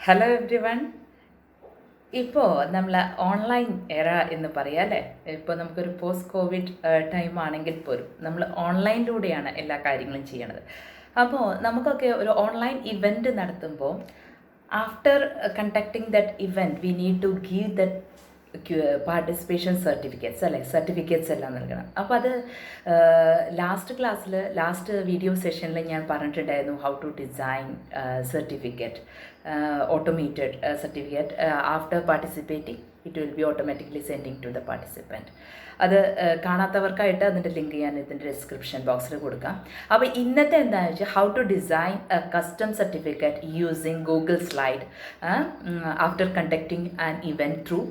Hello every one. ഇപ്പോൾ നമ്മൾ online എറ എന്ന് പറയാം അല്ലേ. ഇപ്പോൾ നമുക്കൊരു പോസ്റ്റ് കോവിഡ് ടൈം ആണെങ്കിൽ പോലും നമ്മൾ ഓൺലൈനിലൂടെയാണ് എല്ലാ കാര്യങ്ങളും ചെയ്യണത്. അപ്പോൾ നമുക്കൊക്കെ ഒരു ഓൺലൈൻ ഇവൻറ്റ് നടത്തുമ്പോൾ after conducting that event we need to give that participation certificates അല്ലേ, സർട്ടിഫിക്കറ്റ്സ് എല്ലാം നൽകണം. അപ്പോൾ അത് ലാസ്റ്റ് വീഡിയോ സെഷനിൽ ഞാൻ പറഞ്ഞിട്ടുണ്ടായിരുന്നു how to design certificate, automated certificate. After participating it will be automatically sending to the participant. അത് കാണാത്തവർക്കായിട്ട് അതിൻ്റെ ലിങ്ക് ഞാൻ ഇതിൻ്റെ ഡിസ്ക്രിപ്ഷൻ ബോക്സിൽ കൊടുക്കാം. അപ്പോൾ ഇന്നത്തെ എന്താണെന്ന് വെച്ചാൽ how to design a custom certificate using Google slide after conducting an event through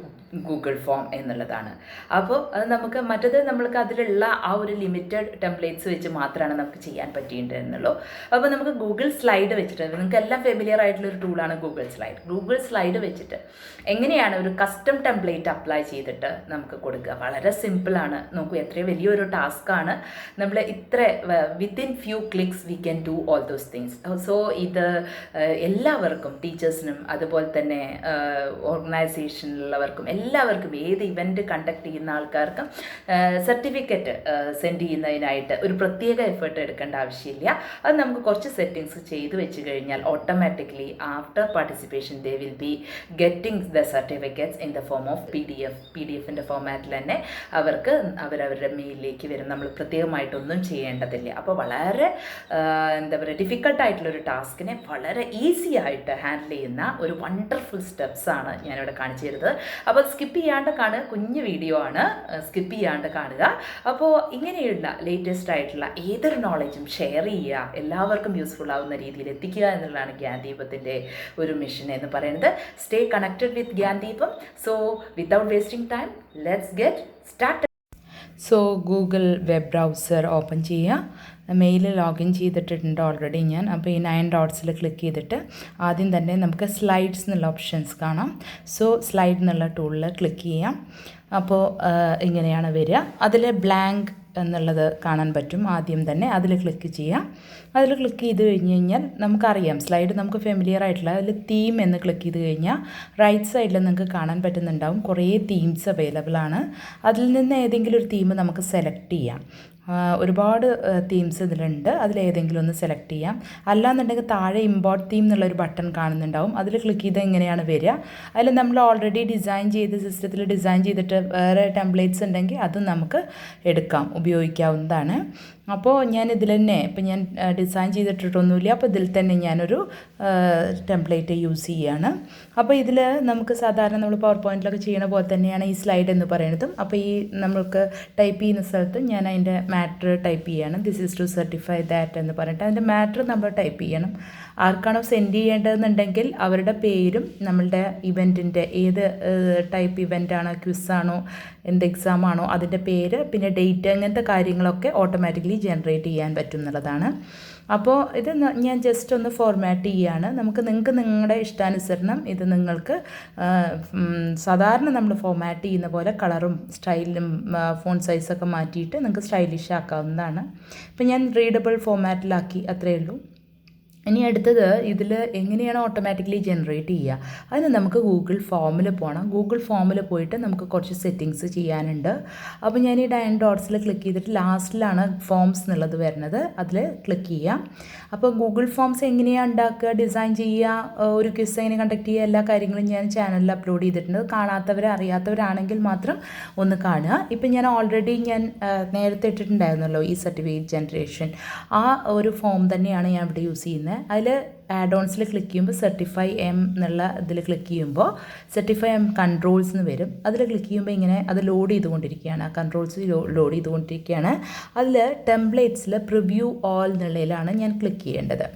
Google form എന്നുള്ളതാണ്. അപ്പോൾ അത് നമ്മൾക്ക് അതിലുള്ള ആ ഒരു ലിമിറ്റഡ് ടെംപ്ലേറ്റ്സ് വെച്ച് മാത്രമാണ് നമുക്ക് ചെയ്യാൻ പറ്റിയിട്ടുണ്ടെന്നുള്ളൂ. അപ്പോൾ നമുക്ക് ഗൂഗിൾ സ്ലൈഡ് വെച്ചിട്ട്, നിങ്ങൾക്ക് എല്ലാം ഫെമിലിയർ ആയിട്ടുള്ളൊരു ടൂളാണ് ഗൂഗിൾ സ്ലൈഡ് വെച്ചിട്ട് എങ്ങനെയാണ് ഒരു കസ്റ്റം ടെംപ്ലേറ്റ് അപ്ലൈ ചെയ്തിട്ട് നമുക്ക് കൊടുക്കുക. വളരെ സിമ്പിളാണ്. നോക്കൂ, എത്രയോ വലിയൊരു ടാസ്ക്കാണ്. നമ്മൾ within few clicks we can do all those things. So ഇത് എല്ലാവർക്കും, ടീച്ചേഴ്സിനും അതുപോലെ തന്നെ ഓർഗനൈസേഷനിലുള്ളവർക്കും എല്ലാവർക്കും, ഏത് ഇവൻറ്റ് കണ്ടക്ട് ചെയ്യുന്ന ആൾക്കാർക്കും സർട്ടിഫിക്കറ്റ് സെൻഡ് ചെയ്യുന്നതിനായിട്ട് ഒരു പ്രത്യേക എഫേർട്ട് എടുക്കേണ്ട ആവശ്യമില്ല. അത് നമുക്ക് കുറച്ച് സെറ്റിങ്സ് ചെയ്ത് വെച്ച് കഴിഞ്ഞാൽ automatically after participation they will be getting the certificates in the form of PDF ഫോമാറ്റിൽ തന്നെ അവരവരുടെ മെയിലിലേക്ക് വരും. നമ്മൾ പ്രത്യേകമായിട്ടൊന്നും ചെയ്യേണ്ടതില്ല. അപ്പോൾ വളരെ ഡിഫിക്കൽട്ടായിട്ടുള്ളൊരു ടാസ്കിനെ വളരെ ഈസി ആയിട്ട് ഹാൻഡിൽ ചെയ്യുന്ന ഒരു വണ്ടർഫുൾ സ്റ്റെപ്സാണ് ഞാനിവിടെ കാണിച്ചു തരുന്നത്. അപ്പോൾ സ്കിപ്പ് ചെയ്യാണ്ട് കാണുക. കുഞ്ഞു വീഡിയോ ആണ്, സ്കിപ്പ് ചെയ്യാണ്ട് കാണുക. അപ്പോൾ ഇങ്ങനെയുള്ള ലേറ്റസ്റ്റ് ആയിട്ടുള്ള ഏതൊരു നോളജും ഷെയർ ചെയ്യുക, എല്ലാവർക്കും യൂസ്ഫുൾ ആവുന്ന രീതിയിൽ എത്തിക്കുക എന്നുള്ളതാണ് ഗ്യാൻദീപത്തിൻ്റെ ഒരു മിഷൻ എന്ന് പറയുന്നത്. Stay connected with Gyandeepam. So without wasting time let's get start. So Google web browser open ചെയ്യുക. മെയിൽ ലോഗിൻ ചെയ്തിട്ടുണ്ട് ഓൾറെഡി ഞാൻ. അപ്പോൾ ഈ 9 ഡോട്ട്സിൽ ക്ലിക്ക് ചെയ്തിട്ട് ആദ്യം തന്നെ നമുക്ക് സ്ലൈഡ്സ് എന്നുള്ള ഓപ്ഷൻസ് കാണാം. സോ സ്ലൈഡ് എന്നുള്ള ടൂളിൽ ക്ലിക്ക് ചെയ്യാം. അപ്പോൾ ഇങ്ങനെയാണ് വരിക. അതിൽ ബ്ലാങ്ക് എന്നുള്ളത് കാണാൻ പറ്റും. ആദ്യം തന്നെ അതിൽ ക്ലിക്ക് ചെയ്യാം. അതിൽ ക്ലിക്ക് ചെയ്ത് കഴിഞ്ഞ് കഴിഞ്ഞാൽ നമുക്കറിയാം സ്ലൈഡ് നമുക്ക് ഫെമിലിയർ ആയിട്ടുള്ള അതിൽ തീം എന്ന് ക്ലിക്ക് ചെയ്ത് കഴിഞ്ഞാൽ റൈറ്റ് സൈഡിൽ നിങ്ങൾക്ക് കാണാൻ പറ്റുന്നുണ്ടാവും കുറേ തീംസ് അവൈലബിൾ ആണ്. അതിൽ നിന്ന് ഏതെങ്കിലും ഒരു തീം നമുക്ക് സെലക്ട് ചെയ്യാം. ഒരുപാട് തീംസ് ഇതിലുണ്ട്. അതിലേതെങ്കിലും ഒന്ന് സെലക്ട് ചെയ്യാം. അല്ലാന്നുണ്ടെങ്കിൽ താഴെ ഇമ്പോർട്ട് തീം എന്നുള്ളൊരു ബട്ടൺ കാണുന്നുണ്ടാവും. അതിൽ ക്ലിക്ക് ചെയ്താൽ ഇങ്ങനെയാണ് വരിക. അതിൽ നമ്മൾ ഓൾറെഡി സിസ്റ്റത്തിൽ ഡിസൈൻ ചെയ്തിട്ട് വേറെ ടെംപ്ലേറ്റ്സ് ഉണ്ടെങ്കിൽ അത് നമുക്ക് എടുക്കാം, ഉപയോഗിക്കാവുന്നതാണ്. അപ്പോൾ ഞാൻ ഇതിൽ തന്നെ ഇപ്പം ഞാൻ ഡിസൈൻ ചെയ്തിട്ടിട്ടൊന്നുമില്ല. അപ്പോൾ ഇതിൽ തന്നെ ഞാനൊരു ടെംപ്ലേറ്റ് യൂസ് ചെയ്യുകയാണ്. അപ്പോൾ ഇതിൽ നമുക്ക് സാധാരണ നമ്മൾ പവർ പോയിൻറ്റിലൊക്കെ ചെയ്യണ പോലെ തന്നെയാണ് ഈ സ്ലൈഡ് എന്ന് പറയുന്നതും. അപ്പോൾ ഈ നമുക്ക് ടൈപ്പ് ചെയ്യുന്ന സ്ഥലത്ത് ഞാൻ അതിൻ്റെ മാറ്റർ ടൈപ്പ് ചെയ്യണം. This is to certify that എന്ന് പറഞ്ഞിട്ട് അതിൻ്റെ മാറ്റർ നമ്മൾ ടൈപ്പ് ചെയ്യണം. ആർക്കാണോ സെൻഡ് ചെയ്യേണ്ടതെന്നുണ്ടെങ്കിൽ അവരുടെ പേരും നമ്മളുടെ ഇവൻറ്റിൻ്റെ ഏത് ടൈപ്പ് ഇവൻ്റാണോ, ക്വിസാണോ, എന്ത് എക്സാം ആണോ അതിൻ്റെ പേര്, പിന്നെ ഡേറ്റ്, അങ്ങനത്തെ കാര്യങ്ങളൊക്കെ ഓട്ടോമാറ്റിക്കലി ജനറേറ്റ് ചെയ്യാൻ പറ്റും എന്നുള്ളതാണ്. അപ്പോൾ ഇത് ഞാൻ ജസ്റ്റ് ഒന്ന് ഫോർമാറ്റ് ചെയ്യുകയാണ്. നിങ്ങൾക്ക് നിങ്ങളുടെ ഇഷ്ടാനുസരണം ഇത് നിങ്ങൾക്ക് സാധാരണ നമ്മൾ ഫോർമാറ്റ് ചെയ്യുന്ന പോലെ കളറും സ്റ്റൈലും ഫോൺ സൈസൊക്കെ മാറ്റിയിട്ട് നിങ്ങൾക്ക് സ്റ്റൈലിഷ് ആക്കാവുന്നതാണ്. ഇപ്പം ഞാൻ റീഡബിൾ ഫോർമാറ്റിലാക്കി, അത്രയേ ഉള്ളൂ. ഇനി അടുത്തത് ഇതിൽ എങ്ങനെയാണ് ഓട്ടോമാറ്റിക്കലി ജനറേറ്റ് ചെയ്യുക. അതിന് നമുക്ക് ഗൂഗിൾ ഫോമിൽ പോകണം. ഗൂഗിൾ ഫോമിൽ പോയിട്ട് നമുക്ക് കുറച്ച് സെറ്റിങ്സ് ചെയ്യാനുണ്ട്. അപ്പോൾ ഞാൻ ഈ 9 ഡോട്ട്സിൽ ക്ലിക്ക് ചെയ്തിട്ട് ലാസ്റ്റിലാണ് ഫോംസ് എന്നുള്ളത് വരുന്നത്. അതിൽ ക്ലിക്ക് ചെയ്യാം. അപ്പോൾ ഗൂഗിൾ ഫോംസ് എങ്ങനെയാണ് ഉണ്ടാക്കുക, ഡിസൈൻ ചെയ്യുക, ഒരു ക്വിസ് എങ്ങനെ കണ്ടക്ട് ചെയ്യുക, എല്ലാ കാര്യങ്ങളും ഞാൻ ചാനലിൽ അപ്ലോഡ് ചെയ്തിട്ടുണ്ട്. അറിയാത്തവരാണെങ്കിൽ മാത്രം ഒന്ന് കാണുക. ഇപ്പം ഞാൻ ഓൾറെഡി നേരത്തെ ഇട്ടിട്ടുണ്ടായിരുന്നല്ലോ ഈ സർട്ടിഫിക്കറ്റ് ജനറേഷൻ, ആ ഒരു ഫോം തന്നെയാണ് ഞാൻ ഇവിടെ യൂസ് ചെയ്യുന്നത്. അതിൽ ആഡ് ഓൺസിൽ ക്ലിക്ക് ചെയ്യുമ്പോൾ certify'em എന്നുള്ള ഇതിൽ ക്ലിക്ക് ചെയ്യുമ്പോൾ certify'em കൺട്രോൾസ് എന്ന് വരും. അതിൽ ക്ലിക്ക് ചെയ്യുമ്പോൾ ഇങ്ങനെ അത് ലോഡ് ചെയ്തുകൊണ്ടിരിക്കുകയാണ്. ആ കൺട്രോൾസ് ലോഡ് ചെയ്തുകൊണ്ടിരിക്കുകയാണ്. അതിൽ ടെംപ്ലേറ്റ്സിൽ പ്രിവ്യൂ ഓൾ എന്നുള്ളതിലാണ് ഞാൻ ക്ലിക്ക് ചെയ്യേണ്ടത്.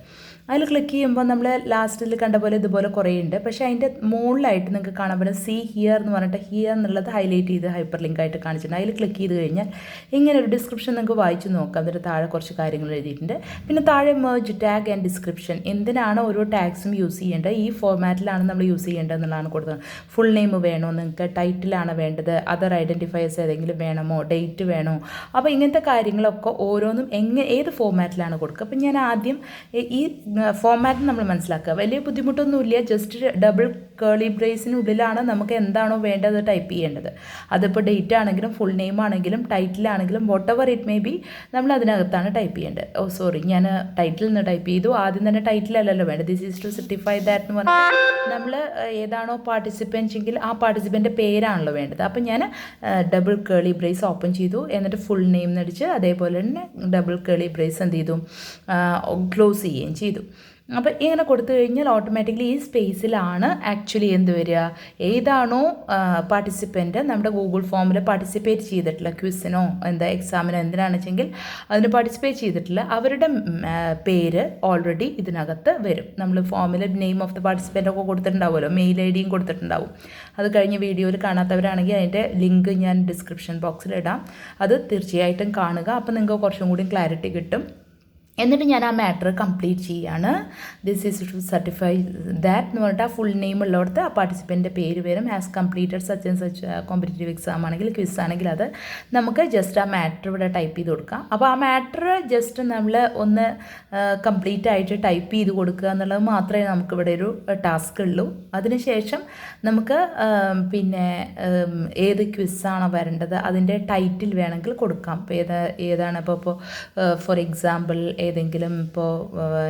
അതിൽ ക്ലിക്ക് ചെയ്യുമ്പോൾ നമ്മൾ ലാസ്റ്റിൽ കണ്ട പോലെ ഇതുപോലെ കുറേ ഉണ്ട്. പക്ഷേ അതിൻ്റെ മുകളിലായിട്ട് നിങ്ങൾക്ക് കാണാൻ പറ്റും സീ ഹിയർ എന്ന് പറഞ്ഞിട്ട് ഹിയർ എന്നുള്ളത് ഹൈലൈറ്റ് ചെയ്ത് ഹൈപ്പർ ലിങ്ക് ആയിട്ട് കാണിച്ചിട്ടുണ്ട്. അതിൽ ക്ലിക്ക് ചെയ്ത് കഴിഞ്ഞാൽ ഇങ്ങനെ ഒരു ഡിസ്ക്രിപ്ഷൻ നിങ്ങൾക്ക് വായിച്ച് നോക്കാം. അതിൻ്റെ താഴെ കുറച്ച് കാര്യങ്ങൾ എഴുതിയിട്ടുണ്ട്. പിന്നെ താഴെ മെർജ് ടാഗ് ആൻഡ് ഡിസ്ക്രിപ്ഷൻ, എന്തിനാണ് ഓരോ ടാഗ്സും യൂസ് ചെയ്യേണ്ടത്, ഈ ഫോർമാറ്റിലാണ് നമ്മൾ യൂസ് ചെയ്യേണ്ടത് എന്നുള്ളതാണ് കൊടുത്തത്. ഫുൾ നെയിം വേണോ, നിങ്ങൾക്ക് ടൈറ്റിലാണ് വേണ്ടത്, അതർ ഐഡൻറ്റിഫയേഴ്സ് ഏതെങ്കിലും വേണമോ, ഡേറ്റ് വേണോ, അപ്പോൾ ഇങ്ങനത്തെ കാര്യങ്ങളൊക്കെ ഓരോന്നും ഏത് ഫോർമാറ്റിലാണ് കൊടുക്കുക. അപ്പം ഞാൻ ആദ്യം ഈ ഫോമാറ്റ് നമ്മൾ മനസ്സിലാക്കുക. വലിയ ബുദ്ധിമുട്ടൊന്നുമില്ല. ജസ്റ്റ് ഡബിൾ കേളി ബ്രേസിനുള്ളിലാണ് നമുക്ക് എന്താണോ വേണ്ടത് ടൈപ്പ് ചെയ്യേണ്ടത്. അതിപ്പോൾ ഡേറ്റ് ആണെങ്കിലും ഫുൾ നെയിം ആണെങ്കിലും ടൈറ്റിലാണെങ്കിലും whatever it may be നമ്മൾ അതിനകത്താണ് ടൈപ്പ് ചെയ്യേണ്ടത്. ഓ സോറി, ഞാൻ ടൈറ്റിൽ നിന്ന് ടൈപ്പ് ചെയ്തു. ആദ്യം തന്നെ ടൈറ്റിലല്ലല്ലോ വേണ്ടത്. This is to certify that എന്ന് പറഞ്ഞാൽ നമ്മൾ ഏതാണോ പാർട്ടിസിപ്പൻറ്റ് എങ്കിൽ ആ പാർട്ടിസിപ്പൻ്റെ പേരാണല്ലോ വേണ്ടത്. അപ്പം ഞാൻ ഡബിൾ കേളി ബ്രേസ് ഓപ്പൺ ചെയ്തു. എന്നിട്ട് ഫുൾ നെയിം നടിച്ച് അതേപോലെ തന്നെ ഡബിൾ കേളി ബ്രേസ് എന്ത് ചെയ്തു, ക്ലോസ് ചെയ്യുകയും ചെയ്തു. അപ്പോൾ ഇങ്ങനെ കൊടുത്തു കഴിഞ്ഞാൽ ഓട്ടോമാറ്റിക്കലി ഈ സ്പേസിലാണ് ആക്ച്വലി എന്ത് വരിക, ഏതാണോ പാർട്ടിസിപ്പൻറ്റ് നമ്മുടെ ഗൂഗിൾ ഫോമിൽ പാർട്ടിസിപ്പേറ്റ് ചെയ്തിട്ടുള്ള ക്വിസിനോ എക്സാമിനോ എന്തിനാണെന്ന് വെച്ചെങ്കിൽ അതിന് പാർട്ടിസിപ്പേറ്റ് ചെയ്തിട്ടുള്ള അവരുടെ പേര് ഓൾറെഡി ഇതിനകത്ത് വരും. നമ്മൾ ഫോമിൽ നെയിം ഓഫ് ദ പാർട്ടിസിപ്പൻ്റ് ഒക്കെ കൊടുത്തിട്ടുണ്ടാവുമല്ലോ, മെയിൽ ഐ.ഡിയും കൊടുത്തിട്ടുണ്ടാവും. അത് കഴിഞ്ഞ വീഡിയോയിൽ കാണാത്തവരാണെങ്കിൽ അതിൻ്റെ ലിങ്ക് ഞാൻ ഡിസ്ക്രിപ്ഷൻ ബോക്സിൽ ഇടാം. അത് തീർച്ചയായിട്ടും കാണുക. അപ്പോൾ നിങ്ങൾക്ക് കുറച്ചും കൂടി ക്ലാരിറ്റി കിട്ടും. എന്നിട്ട് ഞാൻ ആ മാറ്റർ കംപ്ലീറ്റ് ചെയ്യാണ്. This is to certify that എന്ന് പറഞ്ഞിട്ട് ആ ഫുൾ നെയിം ഉള്ളിടത്ത് ആ പാർട്ടിസിപ്പൻ്റെ പേര് വരും. Has completed such and such competitive exam ആണെങ്കിൽ ക്വിസ് ആണെങ്കിൽ അത് നമുക്ക് ജസ്റ്റ് ആ മാറ്റർ ഇവിടെ ടൈപ്പ് ചെയ്ത് കൊടുക്കാം. അപ്പോൾ ആ മാറ്റർ ജസ്റ്റ് നമ്മൾ ഒന്ന് കംപ്ലീറ്റ് ആയിട്ട് ടൈപ്പ് ചെയ്ത് കൊടുക്കുക എന്നുള്ളത് മാത്രമേ നമുക്കിവിടെ ഒരു ടാസ്ക് ഉള്ളൂ. അതിനുശേഷം നമുക്ക് പിന്നെ ഏത് ക്വിസ്സാണോ വരേണ്ടത് അതിൻ്റെ ടൈറ്റിൽ വേണമെങ്കിൽ കൊടുക്കാം. ഇപ്പോൾ ഏതാണ് ഇപ്പോൾ ഫോർ എക്സാമ്പിൾ ഏതെങ്കിലും ഇപ്പോൾ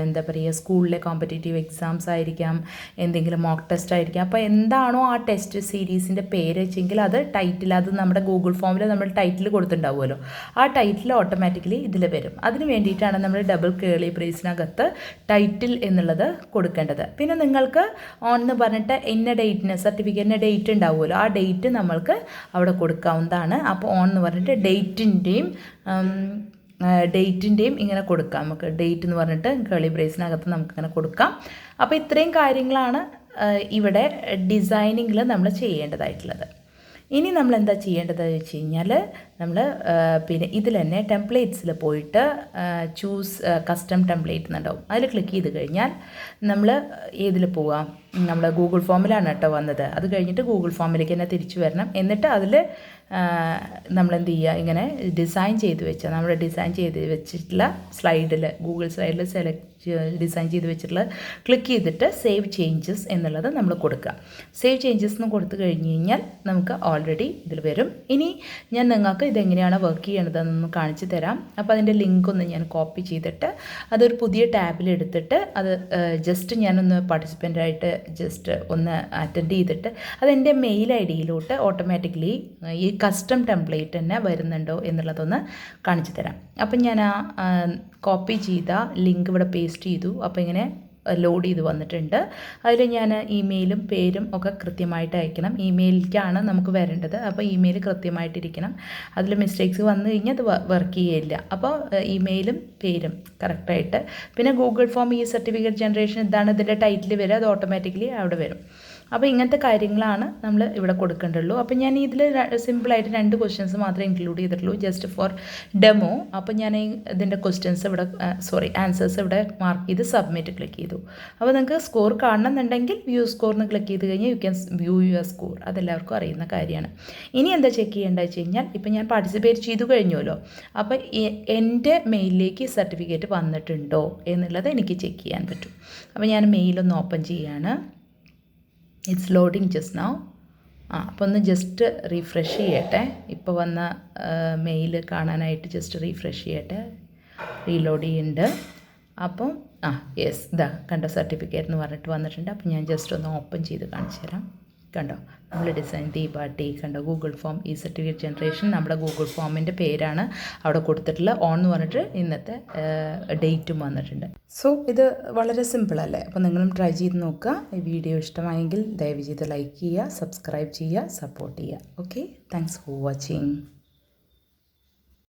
എന്താ പറയുക സ്കൂളിലെ കോമ്പറ്റേറ്റീവ് എക്സാംസ് ആയിരിക്കാം, എന്തെങ്കിലും മോക്ക് ടെസ്റ്റ് ആയിരിക്കാം. അപ്പോൾ എന്താണോ ആ ടെസ്റ്റ് സീരീസിൻ്റെ പേര് വെച്ചെങ്കിൽ അത് ടൈറ്റിൽ, അത് നമ്മുടെ ഗൂഗിൾ ഫോമിൽ നമ്മൾ ടൈറ്റിൽ കൊടുത്തിട്ടുണ്ടാവുമല്ലോ, ആ ടൈറ്റിൽ ഓട്ടോമാറ്റിക്കലി ഇതിൽ വരും. അതിന് വേണ്ടിയിട്ടാണ് നമ്മൾ ഡബിൾ കേളി ബ്രേസിനകത്ത് ടൈറ്റിൽ എന്നുള്ളത് കൊടുക്കേണ്ടത്. പിന്നെ നിങ്ങൾക്ക് ഓൺ എന്ന് പറഞ്ഞിട്ട് ഇന്ന ഡേറ്റിന് സർട്ടിഫിക്കറ്റിൻ്റെ ഡേറ്റ് ഉണ്ടാവുമല്ലോ, ആ ഡേറ്റ് നമ്മൾക്ക് അവിടെ കൊടുക്കാവുന്നതാണ്. അപ്പോൾ ഓൺ എന്ന് പറഞ്ഞിട്ട് ഡേറ്റിൻ്റെയും ഇങ്ങനെ കൊടുക്കാം. നമുക്ക് ഡേറ്റ് എന്ന് പറഞ്ഞിട്ട് കേളി ബ്രേസിനകത്ത് നമുക്കിങ്ങനെ കൊടുക്കാം. അപ്പോൾ ഇത്രയും കാര്യങ്ങളാണ് ഇവിടെ ഡിസൈനിങ്ങിൽ നമ്മൾ ചെയ്യേണ്ടതായിട്ടുള്ളത്. ഇനി നമ്മൾ എന്താ ചെയ്യേണ്ടതെന്ന് വെച്ച് കഴിഞ്ഞാൽ നമ്മൾ പിന്നെ ഇതിൽ തന്നെ ടെംപ്ലേറ്റ്സിൽ പോയിട്ട് ചൂസ് കസ്റ്റം ടെംപ്ലേറ്റ് എന്നുണ്ടാവും. അതിൽ ക്ലിക്ക് ചെയ്ത് കഴിഞ്ഞാൽ നമ്മൾ ഏതിൽ പോവാം, നമ്മൾ ഗൂഗിൾ ഫോമിലാണ് കേട്ടോ വന്നത്. അത് കഴിഞ്ഞിട്ട് ഗൂഗിൾ ഫോമിലേക്ക് തന്നെ തിരിച്ചു വരണം. എന്നിട്ട് അതിൽ നമ്മളെന്ത് ചെയ്യുക, ഇങ്ങനെ ഡിസൈൻ ചെയ്ത് വെച്ചിട്ടുള്ള സ്ലൈഡിൽ ഗൂഗിൾ സ്ലൈഡിൽ ഡിസൈൻ ചെയ്ത് വെച്ചിട്ടുള്ള ക്ലിക്ക് ചെയ്തിട്ട് സേവ് ചേഞ്ചസ് എന്നുള്ളത് നമ്മൾ കൊടുക്കുക. സേവ് ചേഞ്ചസ് എന്ന് കൊടുത്തു കഴിഞ്ഞ് കഴിഞ്ഞാൽ നമുക്ക് ഓൾറെഡി ഇതിൽ വരും. ഇനി ഞാൻ നിങ്ങൾക്ക് ഇതെങ്ങനെയാണ് വർക്ക് ചെയ്യേണ്ടതെന്നൊന്ന് കാണിച്ചു തരാം. അപ്പോൾ അതിൻ്റെ ലിങ്ക് ഒന്ന് ഞാൻ കോപ്പി ചെയ്തിട്ട് അതൊരു പുതിയ ടാബിൽ എടുത്തിട്ട് അത് ജസ്റ്റ് ഞാനൊന്ന് പാർട്ടിസിപ്പൻ്റായിട്ട് ജസ്റ്റ് ഒന്ന് അറ്റൻഡ് ചെയ്തിട്ട് അതെൻ്റെ മെയിൽ ഐ.ഡിയിലോട്ട് ഓട്ടോമാറ്റിക്കലി ഈ കസ്റ്റം ടെംപ്ലേറ്റ് തന്നെ വരുന്നുണ്ടോ എന്നുള്ളതൊന്ന് കാണിച്ചു തരാം. അപ്പം ഞാൻ ആ കോപ്പി ചെയ്ത ലിങ്ക് ഇവിടെ പേസ്റ്റ് ചെയ്തു. അപ്പോൾ ഇങ്ങനെ ലോഡ് ചെയ്ത് വന്നിട്ടുണ്ട്. അതിൽ ഞാൻ ഇമെയിലും പേരും ഒക്കെ കൃത്യമായിട്ട് അയക്കണം. ഇമെയിലേക്കാണ് നമുക്ക് വരേണ്ടത്. അപ്പോൾ ഇമെയിൽ കൃത്യമായിട്ടിരിക്കണം. അതിൽ മിസ്റ്റേക്സ് വന്നു കഴിഞ്ഞാൽ അത് വർക്ക് ചെയ്യില്ല. അപ്പോൾ ഇമെയിലും പേരും കറക്റ്റായിട്ട്, പിന്നെ ഗൂഗിൾ ഫോം ഈ സർട്ടിഫിക്കറ്റ് ജനറേഷൻ ഇതാണ് ഇതിൻ്റെ ടൈറ്റിൽ വരിക, അത് ഓട്ടോമാറ്റിക്കലി അവിടെ വരും. അപ്പോൾ ഇങ്ങനത്തെ കാര്യങ്ങളാണ് നമ്മൾ ഇവിടെ കൊടുക്കേണ്ടുള്ളൂ. അപ്പോൾ ഞാൻ ഇതിൽ സിമ്പിളായിട്ട് 2 ക്വസ്റ്റ്യൻസ് മാത്രമേ ഇൻക്ലൂഡ് ചെയ്തിട്ടുള്ളൂ, ജസ്റ്റ് ഫോർ ഡെമോ. അപ്പോൾ ഞാൻ ഇതിൻ്റെ ക്വസ്റ്റ്യൻസ് ഇവിടെ ആൻസേഴ്സ് ഇവിടെ മാർക്ക് ചെയ്ത് സബ്മിറ്റ് ക്ലിക്ക് ചെയ്തു. അപ്പോൾ നിങ്ങൾക്ക് സ്കോർ കാണണമെന്നുണ്ടെങ്കിൽ വ്യൂ സ്കോറിന് ക്ലിക്ക് ചെയ്ത് കഴിഞ്ഞാൽ you can view your score. അതെല്ലാവർക്കും അറിയുന്ന കാര്യമാണ്. ഇനി എന്താ ചെക്ക് ചെയ്യേണ്ടത് വെച്ച് കഴിഞ്ഞാൽ, ഇപ്പോൾ ഞാൻ പാർട്ടിസിപ്പേറ്റ് ചെയ്തു കഴിഞ്ഞല്ലോ, അപ്പോൾ എൻ്റെ മെയിലിലേക്ക് സർട്ടിഫിക്കറ്റ് വന്നിട്ടുണ്ടോ എന്നുള്ളത് എനിക്ക് ചെക്ക് ചെയ്യാൻ പറ്റും. അപ്പോൾ ഞാൻ മെയിലൊന്ന് ഓപ്പൺ ചെയ്യാണ്. It's loading just now. അപ്പോൾ ഒന്ന് ജസ്റ്റ് റീഫ്രഷ് ചെയ്യട്ടെ. ഇപ്പോൾ വന്ന മെയിൽ കാണാനായിട്ട് ജസ്റ്റ് റീഫ്രഷ് ചെയ്യട്ടെ. റീലോഡ് ചെയ്യുന്നുണ്ട്. അപ്പം യെസ്, ഇതാ കണ്ടോ സർട്ടിഫിക്കറ്റ് എന്ന് പറഞ്ഞിട്ട് വന്നിട്ടുണ്ട്. അപ്പോൾ ഞാൻ ജസ്റ്റ് ഒന്ന് ഓപ്പൺ ചെയ്ത് കാണിച്ചു തരാം. കണ്ടോ നമ്മൾ ഡിസൈൻ ദീപാട്ടി കണ്ടോ ഗൂഗിൾ ഫോം ഈ സർട്ടിഫിക്കറ്റ് ജനറേഷൻ നമ്മുടെ ഗൂഗിൾ ഫോമിൻ്റെ പേരാണ് അവിടെ കൊടുത്തിട്ടുള്ള. ഓൺ എന്ന് പറഞ്ഞിട്ട് ഇന്നത്തെ ഡേറ്റും വന്നിട്ടുണ്ട്. സോ ഇത് വളരെ സിമ്പിളല്ലേ? അപ്പോൾ നിങ്ങളും ട്രൈ ചെയ്ത് നോക്കുക. ഈ വീഡിയോ ഇഷ്ടമായെങ്കിൽ ദയവ് ചെയ്ത് ലൈക്ക് ചെയ്യുക, സബ്സ്ക്രൈബ് ചെയ്യുക, സപ്പോർട്ട് ചെയ്യുക. Okay, thanks for watching.